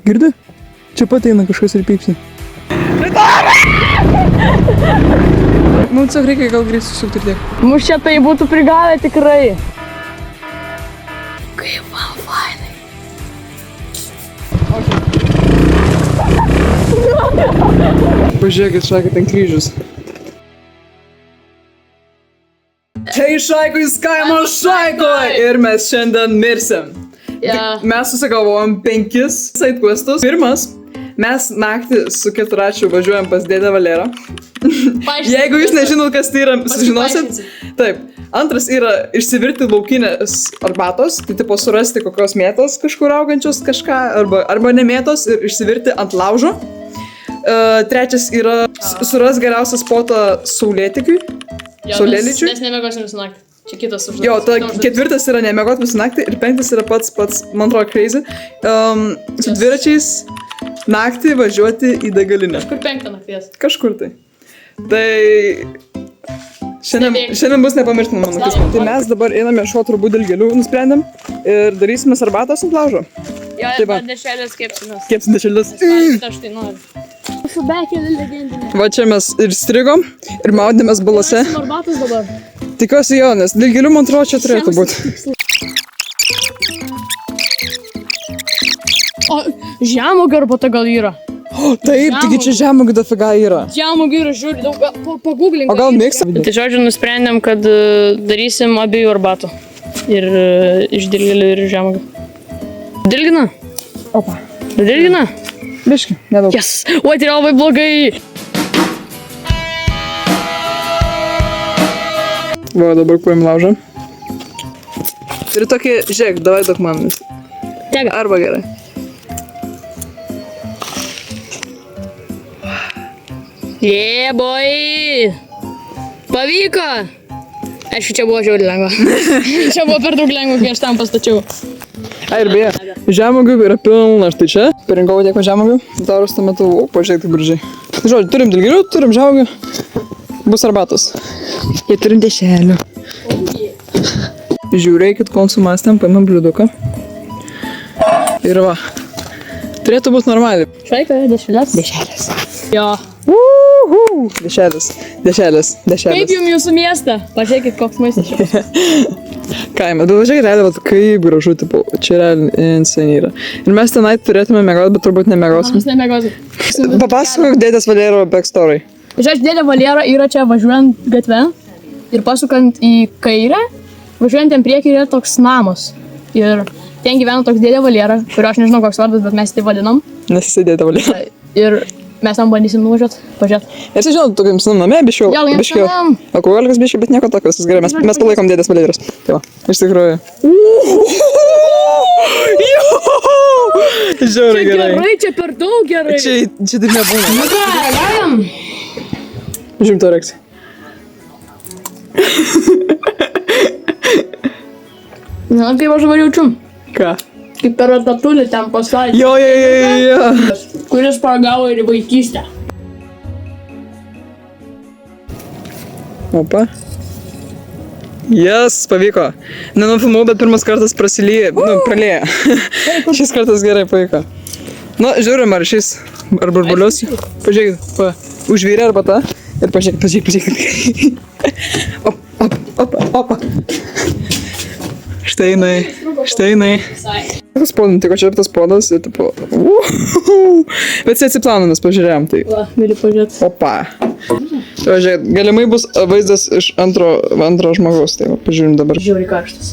Girdi? Čia pat eina kažkas ir pypsi. Mums tiesiog reikia gal greit susukti ir tiek. Mus čia tai būtų prigavę tikrai. Kaip man fainai. Pažiūrėkit, šakai, ten kryžius. Hei šaikui, Skaimo šaiko! Ir mes šiandien mirsim. Mes susigalvojom 5 sidequestus. Pirmas, mes naktį su Keturračiu važiuojam pas dėdę Valerą. Jeigu jūs nežinot, kas tai yra, sužinosit. Taip. Antras yra išsivirti laukinės arbatos, tai tipo surasti kokios mėtos kažkur augančios kažką, arba nemėtos ir išsivirti ant laužo. Trečias yra suras geriausią spotą saulėtekiui. Saulėlyčiui. Mes nemiegosim visą naktį. Čia kitas užduotis. Jo, ketvirtas yra nemiegot visą naktį ir 5 yra pats, man atrodo, crazy. Su dviračiais naktį važiuoti į degalinę. Kažkur 5 nakties. Kažkur tai. Tai šiandien bus nepamirštinama mano kismė. Tai mes dabar einame šuo turbūt dilgėlių, nusprendėm ir darysime arbatos ant laužo. Jo, ir dešrelės kepsimės. Kepsim dešrelės. Aš tai noriu. Šubekėlė legendinė. Va čia mes ir strigom, ir maudėmės balose. Arbatos dabar. Tikiuosi jo, nes dilgėlių man atrodo čia turėtų būti. O žemuogių arbata gal yra? O, taip, taigi čia žemuogių dafiga yra. Žemuogių yra, žiūri, daug, pagooglink. O gal mėgsta? Tai žodžiu, nusprendėm, kad darysim abiejų arbatų. Ir iš dilgėlių ir žemuogių. Dilgina? Opa. Dilgina? Biški, nedaug. Yes! Oi, tai yra labai blogai. Va, dabar kuojam laužą. Ir tokį, žiūrėk, davai daug man. Tega. Arba gerai. Yeah, boy! Pavyko! Aišku, čia buvo žiauriai lengva. Čia buvo per daug lengva, kai aš tam pastačiau. A, ir beje, žemuogių yra pilna, štai čia. Pirinkau tiek žemuogių, darus tuo metu, pažiūrėk, taip gražiai. Žodžiu, turim dilgėlių, turim žemuogių, bus arbatos. Ir turim dešrelių. Žiūrėkit, kol sumastėm, paimam bliuduką. Ir va, turėtų būti normaliai. Šaika, dešrelės? Dešrelės. Jo. Dešrelės. Kaip jums jūsų miestą? Pažiūrėkit, koks maistas čia. Kaime, bet važiuokit, realiai, kaip gražu, tipo, čia realiai insane yra. Ir mes tenai turėtume mėgauti, bet turbūt nemėgausim. Mes nemėgausim. Papasakok dėdės Valero backstory. Žodžiu, dėdė Valera yra čia važiuojant gatve ir pasukant į kairę, važiuojant ten priekį yra toks namas. Ir ten gyvena toks dėdė Valera, kurio aš nežinau koks vardas, bet mes tai vadinam. Nes jisai dėdė Valera. Ir mes tam bandysim nuvažiuoti, pažiūrėt. Ir žinau, tokiam senam name, biškiau. Alkoholikas biškiau, bet nieko tokio, viskas gerai. Mes palaikom dėdės Valeros. Tai va, iš tikrųjų. Žiauriai gerai. Gerai, čia per daug gerai. Čia taip nebūna. Nu ką, galim? Žiūrim to reakciją. Na, kaip aš dabar jaučiu. Ką? Kaip per ratatulį ten pasakė. Jo. Kuris paragavo ir į vaikystę. Opa. Yes, pavyko. Nenufilmau, bet pirmas kartas prasilėjo, pralėjo. Šis kartas gerai pavyko. Nu, žiūrim, ar šis, ar burbulius. Pažiūrėkit, užvyrė arbata. Ir pažiūrėkit. Opa. Štai jinai. Kas podam, tiko čia tas podas ir tipo... Bet jis atsiplano, mes pažiūrėjom, tai... Va, gali pažiūrėti. Opa. Žiūrėk, galimai bus vaizdas iš antro žmogaus, tai va, pažiūrim dabar. Žiauriai karštas.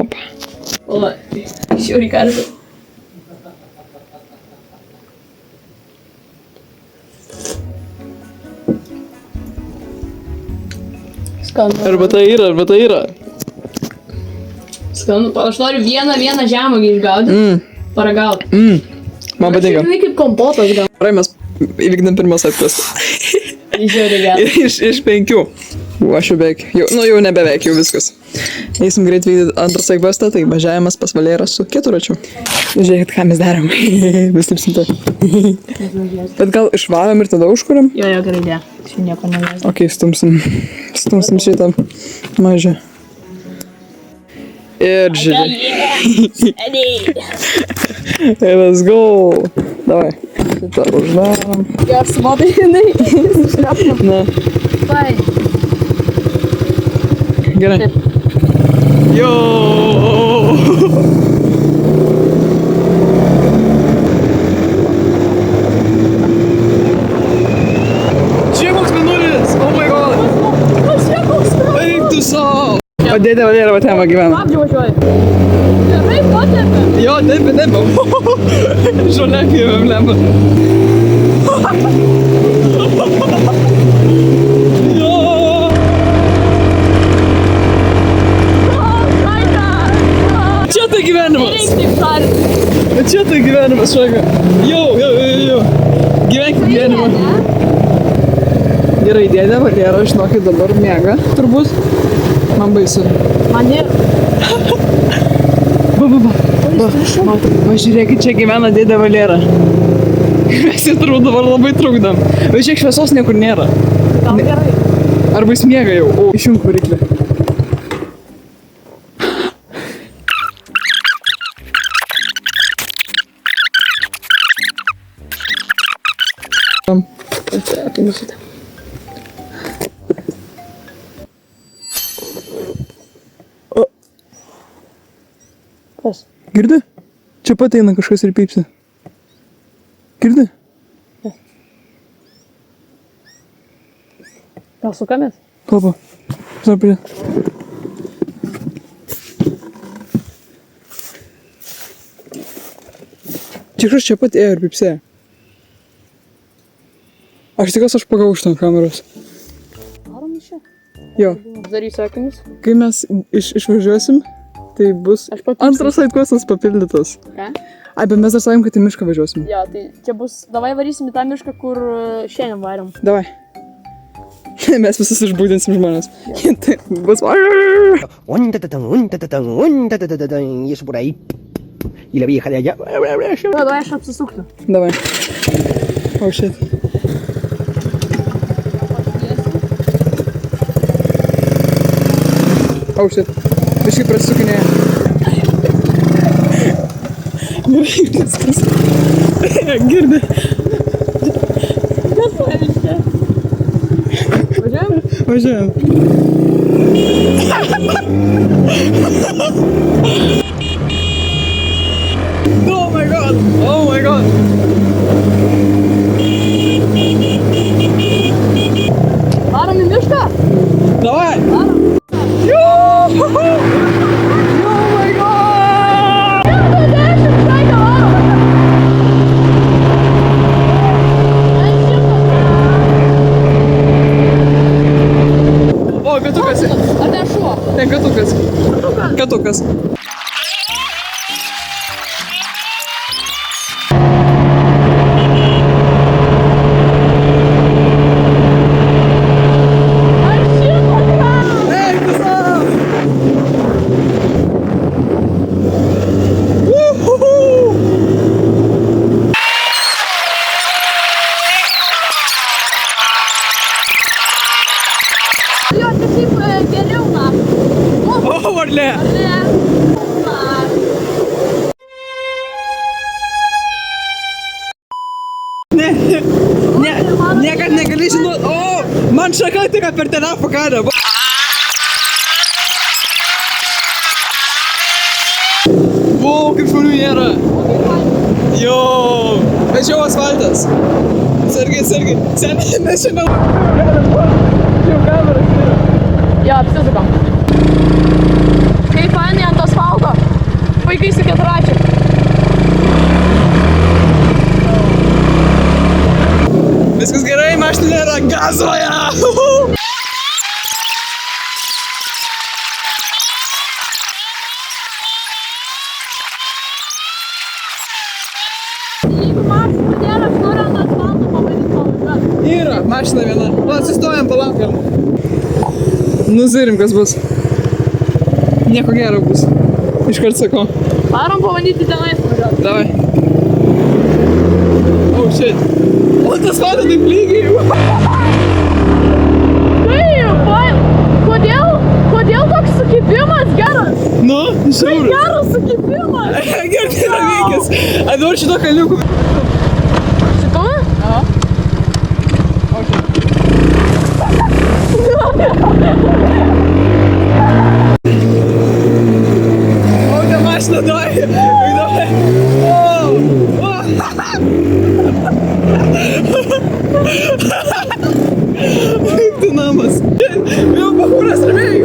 Opa. O, žiauriai karštas. Skanu. Arbata yra. Skanu. Aš noriu vieną žemuogį išgaudyti. Paragauti. Man patinka. Žinai, kaip kompotas gal. Gerai, mes įvykdėm pirmą sidequestą. Žiauriai gerai. Iš 5. Aš jau beveik, jau nebeveik, jau viskas. Eisim greit vykdyti antrą sidequestą, tai važiavimas pas Valerą su Keturračiu. Žiūrėkit, ką mes darom. Vis taip simtai. Bet gal išvarom ir tada užkuriam? Jo, gerai, idėja. Čia nieko neleis. Ok, stumsim šitą mažą. Ir žiūrėk. Let's go. Davai. Šitą uždarom. Geras vadai, jinai. Na, Vai. gerai. Jo. Čia koks mėnulis. Oh my god. Eik tu savo. O dėdė Valera va ten va gyvena. Stabdžiu važiuoju. Gerai, patėpė. Jo, taip. Žolė gyvėm lemba. Jo. Čia tai gyvenimas. Nereik taip šalit. Čia tai gyvenimas, šaika. Jo. Gyvenkit gyvenimą. Gerai, dėdė Valera, žinokit, dabar miega, turbūt. Man baisu. Man nėra. Va, žiūrėkit, čia gyvena dėdė Valera. Mes jį turbūt dabar labai trukdam. Bet šiek šviesos niekur nėra. Gal gerai. Arba jis miega jau. O, išjunk variklį. Kas? Girdi? Čia pat eina kažkas ir pypsi. Girdi? Gal sukamės? Papa. Sapri. Čia kažkas čia pat ėjo ir pypsėjo. Aš tikiuosi, aš pagavau šitam kameros. Darom iš čia? Jo. Darysiu akinius. Kai mes išvažiuosim, tai bus Aš papypsinsiu. antras sidequestas papildytas. Ką? Ai, bet mes dar sakėm, kad į mišką važiuosim. Jo, tai čia bus, davai varysim į tą mišką, kur šiandien varėm. Davai. Mes visus išbūdinsim žmonės. Tai bus... Y eso por ahí. Y la vieja de allá. Jo, davai aš apsisuksiu. Davai. Oh shit. Oh shit. Biškai prasukinėja. Gerai, viskas. Girdi. Kas pavyzdžiui? Važiuojam? Važiuojam. Oh my god. Oh my god. Varom į mišką? Davai. Varom. Jo! Oh my god. 110 šaika varom. O, katukas. Ar ten šuo? Ten katukas. Katukas. Ar šito yra? Eik tu savo. Jo, čia šiaip geriau, na. O, varlė. Niekad negali žinot. O, man šaka tik per telefą kada. Wow, kaip žmonių nėra. Jo, bet jau asfaltas. Sargiai. Sen, nežinau. Jau kameras yra. Jo, apsisukam. Kaip fainai ant asfalto. Vaikai su keturračiu. Viskas gerai, mašina nėra, gazoja! Jeigu mašinų nėra, aš noriu ant asfalto pabandyti pavažiuoti. Yra, mašina viena. Va, atsistojam, palaukiam. Nuzirim, kas bus. Nieko gero bus. Iškart sakau. Varom pabandyti tenais važiuoti. Davai. Oh shit. O, tas vada taip lygiai. Kaip, kodėl toks sukibimas geras? Nu, žiūri. Geras sukipimas. Gerai, yra veikęs. A dabar šito kaliukų. Šito? Aha. Kokia mašina duoja. Tu namas. Jau bahūras ramiai.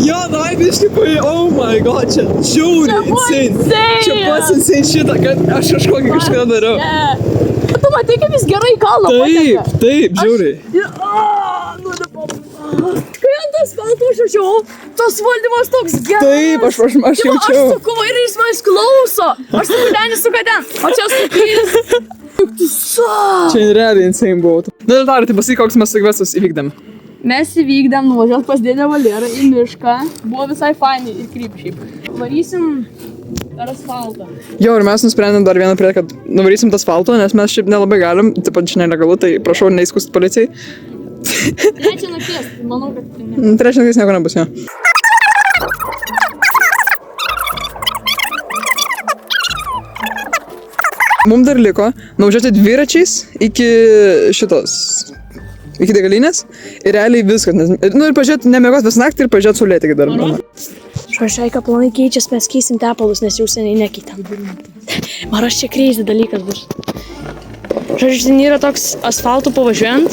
Jo, davai biškai oh my god, čia žiauri insane. Čia pats insane šitą, kad aš kažką dariau. Tu matai, kaip jis gerai kalba. Taip, žiauri. Kai ant asfalto užvažiavau, tas valdymas toks geras. Taip, aš jaučiau. Aš suku ir jis manęs klauso. Aš suku ten, jis suka ten. O čia sukys. Tu sa. Čia realiai insane buvo. Na, dar, tai pasakyk, koks mes sugvestus įvykdėm. Mes įvykdėm nuvažiuot pas dėdę Valerą į mišką. Buvo visai fainai ir kryp šiaip. Varysim per asfaltą. Jo, ir mes nusprendėm dar vieną prie, kad nuvarysim tą asfaltą, nes mes šiaip nelabai galim, taip pat čia nelegalu, tai prašau neįskust policijai. Trečią nakties, manau, kad tai ne. Trečią nakties nieko nebus, jo. Mums dar liko nuvažiuoti dviračiais iki šitos, iki degalinės ir realiai viskas, nes, nu ir pažiūrėti nemiegot visą naktį ir pažiūrėti saulėtekį dar. Šašaika planai keičias, mes keisim tepalus, nes jau seniai nekeitėm. Maras čia crazy dalykas bus. Žodžiu, ten yra toks asfaltų pavažiuojant,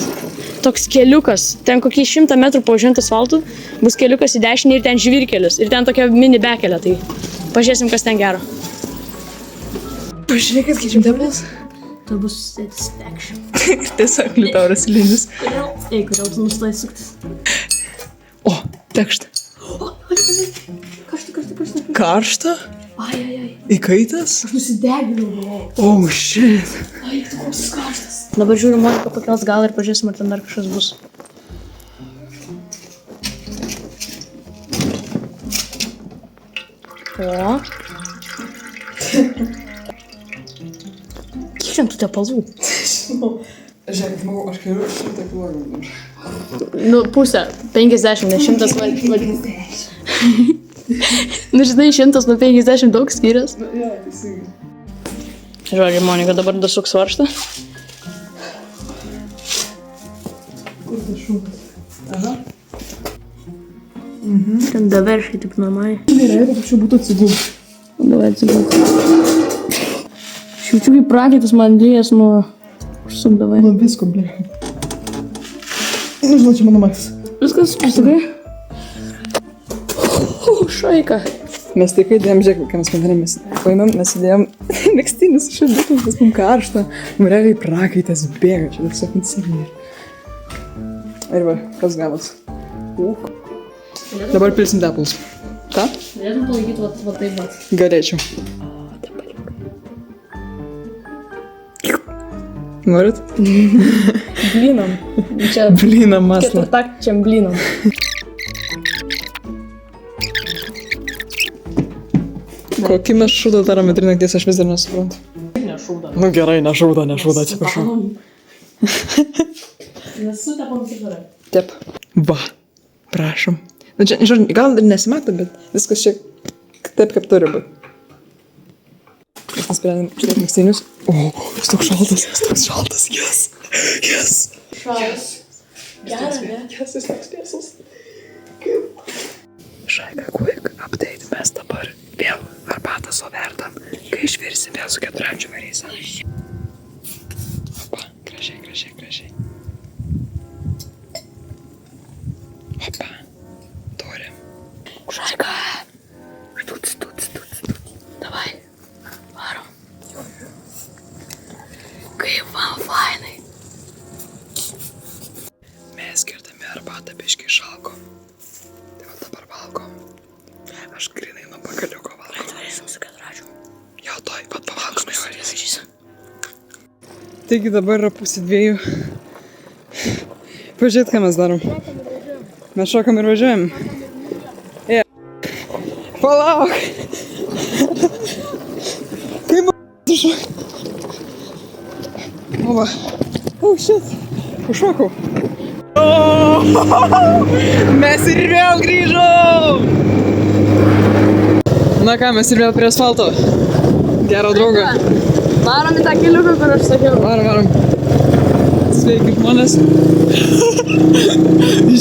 toks keliukas, ten kokį 100 metrų pavažiuojant asfaltų, bus keliukas į dešinį ir ten žvyrkelis, ir ten tokia mini bekelė, tai pažiūrėsim, kas ten gero. Pažiūrėk, kad keičiam tepalus. Tai bus satisfaction. Tiesiog liutauras lindis. Kodėl tu nustai suktis? O, tekšt. Karšta? Ai. Įkaitas? Aš nusideginau. Oh, shit. Ai, tu koks karštas. Dabar žiūriu, Monika pakels gal ir pažiūrėsim, ar ten dar kažkas bus. O. Kiek ten tų tepalų? Žiūrėk, aš keliu 100 kg. Nu, pusę. 50, ne 100 vadinasi. Nu, žinai, 100 nuo 50 daug skirias. Jo, teisingai. Žodžiu, Monika dabar dasuks varžtą. Kur tas šūkas? Aha. Ten daverškai taip normaliai. Gerai, kad čia būtų atsigulti. Davai atsigulti. Aš jaučiu kaip prakaitas man dėjas nuo... Užsuk davai. Nuo visko, blė. Nežinau, čia mano matas. Viskas, užsukai? Šaika. Mes tik įdėjom, žiūrėk, ką mes padarėm, mes paėmėm, mes įdėjom megztinis šildytuvą, nes mums karšta. Mums realiai prakaitas bėga, čia tiesiog insane. Ir va, kas gavas. Dabar pilsim tepalus. Ką? Galėtum palaikyti va taip pat. Galėčiau. Norit? Blynam. Čia Blynam maslą. keturtakčiam blynam. Kokį mes šūdą darom vidurį nakties, aš vis dar nesuprantu. Nešūda. Nu gerai, nešūda, atsiprašau. Nesutepam tikrai. Tep. Va, prašom. Nu čia, žodžiu, gal ir nesimato, bet viskas čia taip, kaip turi būti. Mes nusprendėm štai megztinius. O, jis toks šaltas, yes. Šalas. Gerai, ne? Yes, jis toks tiesas. Šaika, quick update, mes dabar vėl arbatą suvertam, kai išvirsim vėl su 4 varysa. Opa, gražiai. Opa, turim. Šaika. Štuc. Davai. Varom. Kaip man fainai. Mes girdami arbatą biškai šalko. Tai va dabar valgom. Aš grinai nuo pakaliuko valgom. Varysim su 4. Jo, toj, pat pavalgom į varysim. Taigi dabar yra 1:30. Pažiūrėt, ką mes darom. Mes šokam ir važiuojam. Palauk! Kaip Oba. Oh, shit. Pašokau. Mes ir vėl grįžom! Na ką, mes ir vėl prie asfalto. Gero draugo. Varom į tą keliuką, kur aš sakiau. Varom. Sveiki žmonės.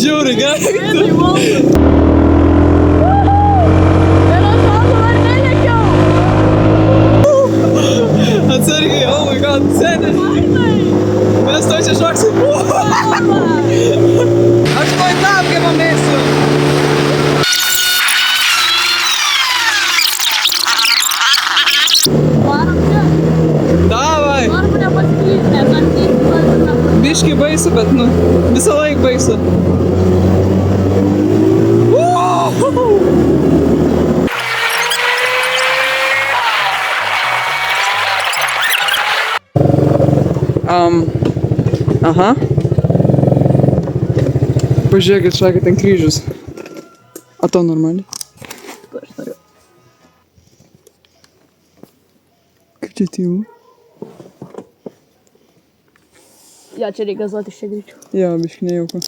Žiauriai gerai. Atsargiai, oh my god, seni. Mes to čia šoksim. Aš to į tapkę pamėsiu. Varom čia. Davai. Svarbu nepasiklysti, nes aš neįsivaizduoju. Biški baisu, bet visą laiką baisu. Aha. Pažiūrėkit, šakit ten kryžius. A to normaliai? Aš noriu. Kaip čia tylu? Jo, čia reikia gazuoti šiek greičiau. Jo, biški nejauku.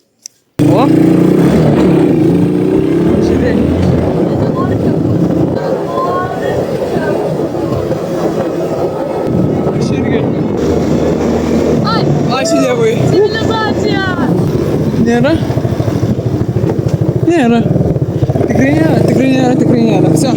O! Žiūrėk. Aš irgi. Ai, Ačiū Dievui. civilizacija! Nėra? Nėra. Tikrai nėra. Все.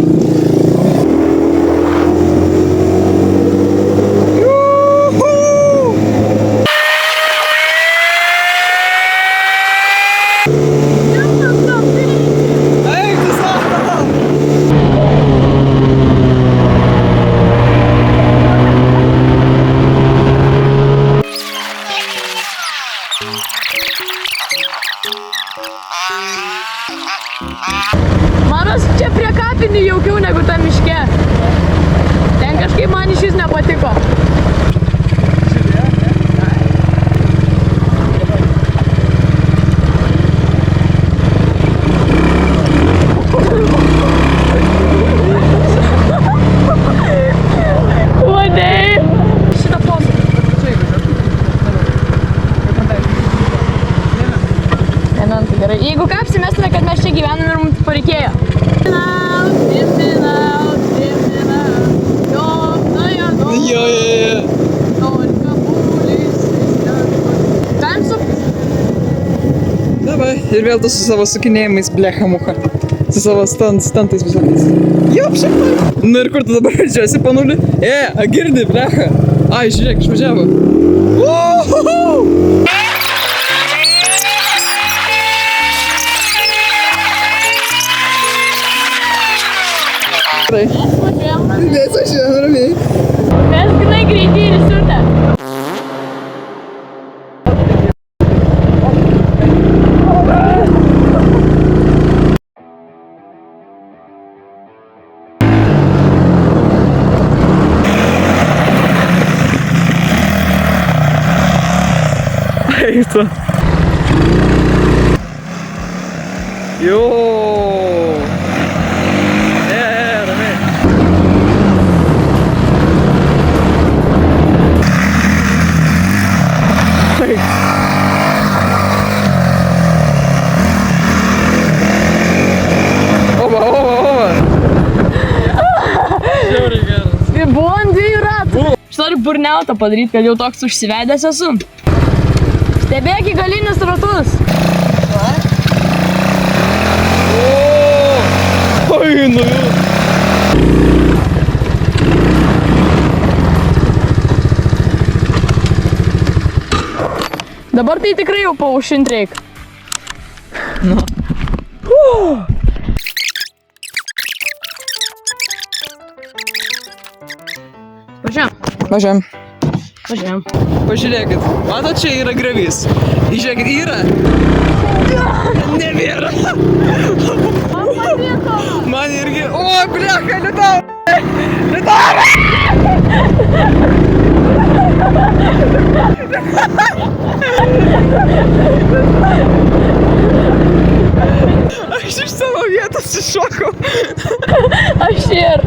Manos čia prie kapinių jaukiau negu tam miške. Ten kažkaip man iš jis nepatiko. Vadai. Šitą posūkį. Einant, tai gerai. Jeigu kapsimėsime, kad mes čia gyvename ir mums pareikėjo. Jo. Davai. Ir vėl tu su savo sukinėjimais, blecha mucha. Su savo stuntais visokiais. Jo, šiaip. Nu ir kur tu dabar važiuosi po nulį? Girdi, blecha. Ai, žiūrėk, išvažiavo. Mes važiuojam ramiai. Mes grinai greitį ir siutę. Eik tu. Jo. Ramiai. Oba. Žiauriai geras. Buvo ant 2 ratų. Aš noriu burneautą padaryti, kad jau toks užsivedęs esu. Stebėk į galinius ratus. Oi, nu. Dabar tai tikrai jau paušint reik. Nu. Važiuojam. Pažiūrėkit, matot, čia yra grevys. Žiūrėkit, yra. Nebėra. Man patiko. Man irgi. O, blecha, lietau. Aš iš savo vietos iššokau. Aš ir.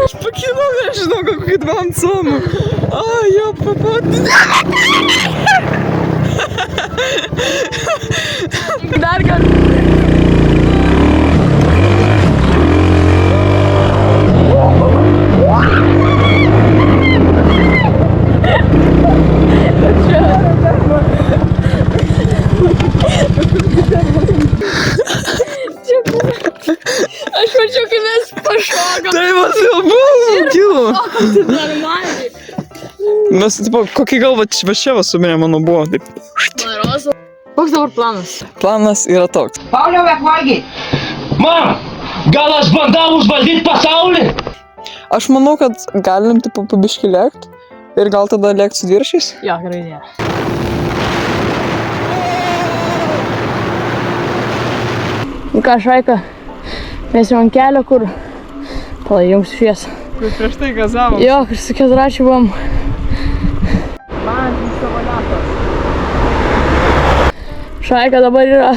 Aš pakilau, nežinau, kokį Mam cumą. A, ja popadnę. Dar gal. Aš mačiau, kai mes pašokam. Tai va, tai buvo, kilo. Tai normaliai. Mes, tipo, kokį gal va čia va subinė mano buvo, taip. Marozo. Koks dabar planas? Planas yra toks. Pauliau, valgyt! Mama, gal aš bandau užvaldyti pasaulį? Aš manau, kad galim, tipo, pabiškį lėkt ir gal tada lėkt su dviračiais. Jo, gerai idėja. Nu ką, Šaika, mes jau ant kelio, kur... Pala, jungsiu šviesą. Kur prieš tai gazavom. Jo, kur su keturračiu buvom. Man, savo letas. Šaika dabar yra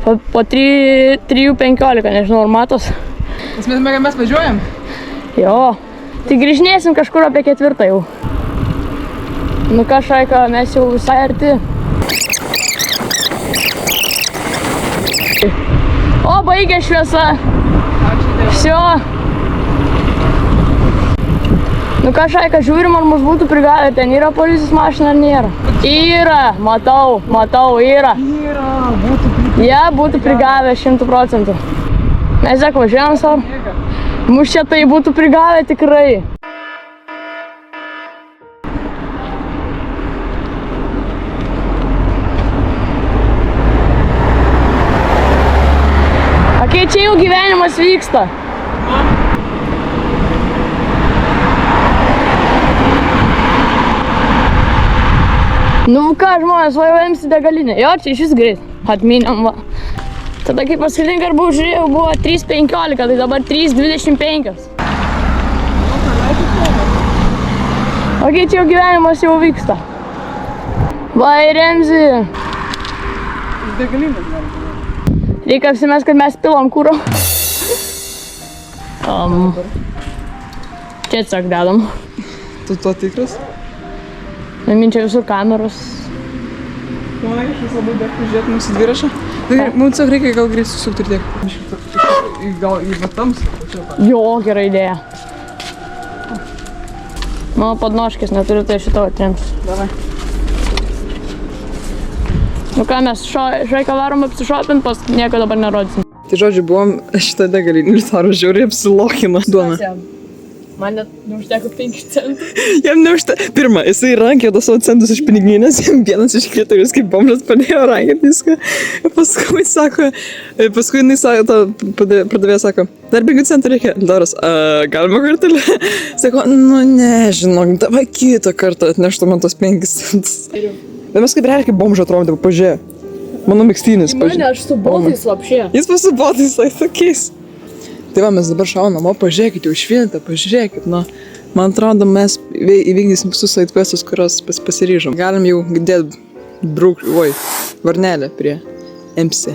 po 3:15, nežinau, ar matos. Mes važiuojam? Jo. Tai grįžinėsim kažkur apie 4 jau. Nu ką, Šaika, mes jau visai arti. O, baigė šviesa. Всё. Nu ką, Šaika, žiūrim, ar mus būtų prigavę. Ten yra policijos mašina ar nėra? Yra, matau, yra. Ja, būtų prigavę 100%. Mes tiek važiuojam savo. Mus čia tai būtų prigavę tikrai. Okei, čia jau gyvenimas vyksta. Nu ką, žmonės, važiuojams į degalinę. Jo, čia iš vis greit. Atminėm, va. Tada, kai paskutinį kartą žiūrėjau, buvo 3:15, tai dabar 3:25. Okei, čia jau gyvenimas jau vyksta. Va, ir Remzi. Degalinės gali. Reikia apsimest, kad mes pilam kuro. Čia tiesiog dedam. Tu to tikras? Minčia visur kameros. Manai, kažkas labai bėgti žiūrėti mūsų dviračą. Mums tiesiog reikia gal greit susukti ir tiek. Gal į vatams? Jo, gera idėja. Mano podnoškis neturiu, tai šito atrims. Davai. Nu ką, mes Šaika varom apsišopint, pas nieko dabar nerodysim. Tai žodžiu, buvom šitą degalinį, Liutaras žiauriai apsilokino. Duona. Man net neužteko 5 centų. Jam neužteko. Pirma, jisai rankė savo centus iš piniginės, jam vienas iškrito ir jis kaip bomžas padėjo rankėti viską. Paskui jinai sako, pradavėja sako, dar 5 centų reikia. Liutaras, galima kartelį? Sako, nu nežinok, davai kitą kartą atneštų man tos 5 centus. Bet mes kaip realiai kaip bomžą atrodė, pažiūrė. Mano mėgstynis, pažiūrė. Mane, aš su botais slapšė. Jis su botais, tokiais. Tai va, mes dabar šaunam namo, pažiūrėkit, jau švinta, pažiūrėkit, nu. Man atrodo, mes įvykdysim visus side questus, kurios pasiryžom. Galim jau dėti varnelę prie MC.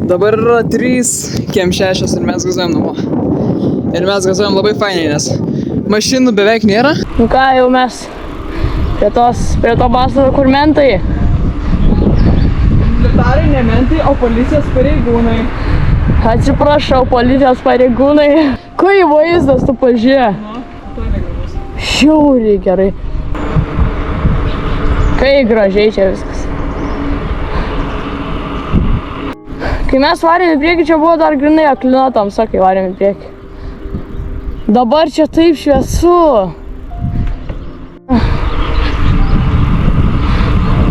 Dabar yra 3:06 ir mes gazuojam namo. Ir mes gazuojam labai fainiai, nes mašinų beveik nėra. Nu ką, jau mes prie to pastato, kur mentai. Liutarai ne mentai, o policijos pareigūnai. Atsiprašau, policijos pareigūnai. Kai vaizdas, tu pažiūrė. Nu, to negražus. Žiauriai gerai. Kai gražiai čia viskas. Kai mes varėm į priekį, čia buvo dar grinai aklina tamsa, kai varėm į priekį. Dabar čia taip šviesu.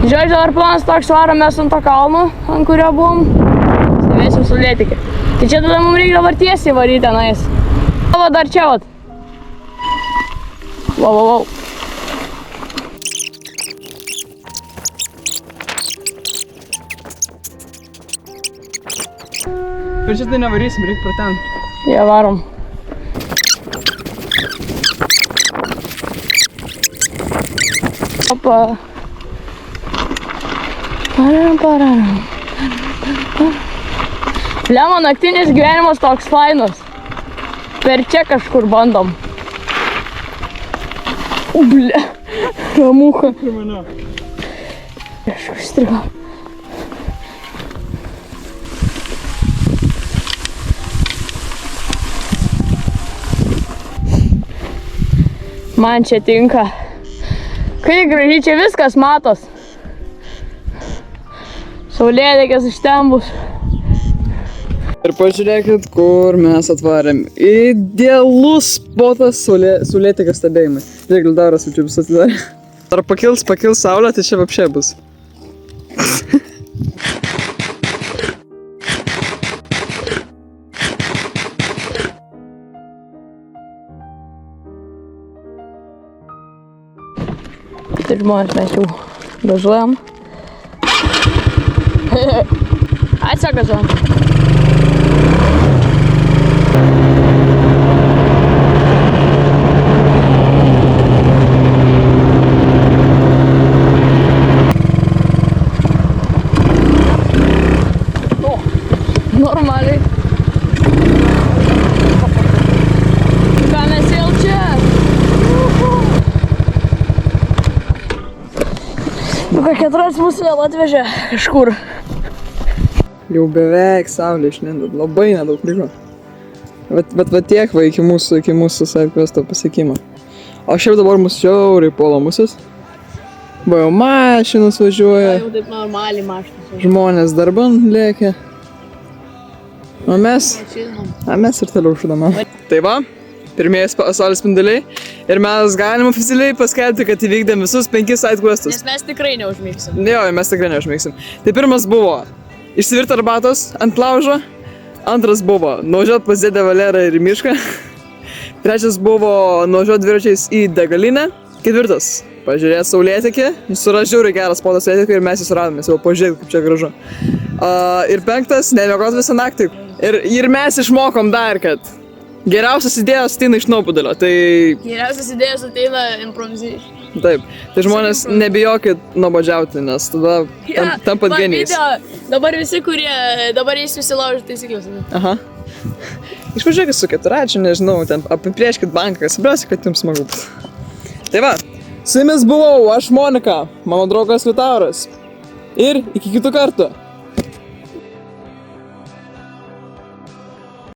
Žodžiu, dabar planas toks, varom mes ant to kalno, ant kurio buvom. Stovėsim Saulėtekį. Tai čia tada mums reikia dabar tiesiai varyti tenais. Va, dar čia vat. Vau. Per šitą nevarysim, reikia pro ten. Jie varom. Opa. Pararam. Lemo, naktinis gyvenimas toks fainas. Per čia kažkur bandom. Ble. Ramucha. Aš užstrigau. Man čia tinka. Kaip gražiai čia viskas matos. Saulėtekės iš ten bus. Ir pažiūrėkit, kur mes atvarėm. Idealus spotas saulėtekės stebėjimai. Žiūrėk, Liutauras jau čia bus atidarė. Ar pakils saulė, tai čia vapšė bus. Tai žmonės mes jau gazuojam. Atsiagazuojam. Normaliai. Ką mes vėl čia? Keturias mus vėl atvežė kažkur. Jau beveik saulė išlindo, labai nedaug liko. Bet tiek va iki mūsų SideQuesto pasiekimo. O šiaip dabar mus žiauriai puola musis. Va jau mašinos važiuoja. Jau taip normaliai mašinos. Žmonės darban lėkia. O mes ir toliau šudama. Tai va, pirmieji saulės spinduliai. Ir mes galim oficialiai paskelbti, kad įvykdėm visus 5 SideQuestus. Nes mes tikrai neužmygsim. Jo, mes tikrai neužmygsim. Tai pirmas buvo išsivirti arbatos ant laužo. Antras buvo nuvažiuoti pas dėdę Valerą ir į mišką. Trečias buvo nuvažiuoti dviračiais į degalinę. Ketvirtas pažiūrėti saulėtekį. Suras žiauriai geras spotas saulėtekį ir mes jį suradom. Mes jau pažiūrėti, kaip čia gražu. Ir penktas, nemiegoti visą naktį. Ir mes išmokom dar, kad geriausias idėjos ateina iš nuobodulio, tai... Geriausias idėjas ateina improvizuoti. Taip, tai žmonės nebijokit nuobodžiauti, nes tada tampat genijais. Dabar visi, kurie dabar eis visi laužyti taisyklės. Aha. Išvažiuokit su keturračiu, nežinau, ten apiplėškit banką, svarbiausia, kad jums smagu bus. Tai va, su jumis buvau aš Monika, mano draugas Liutauras. Ir iki kitų kartų.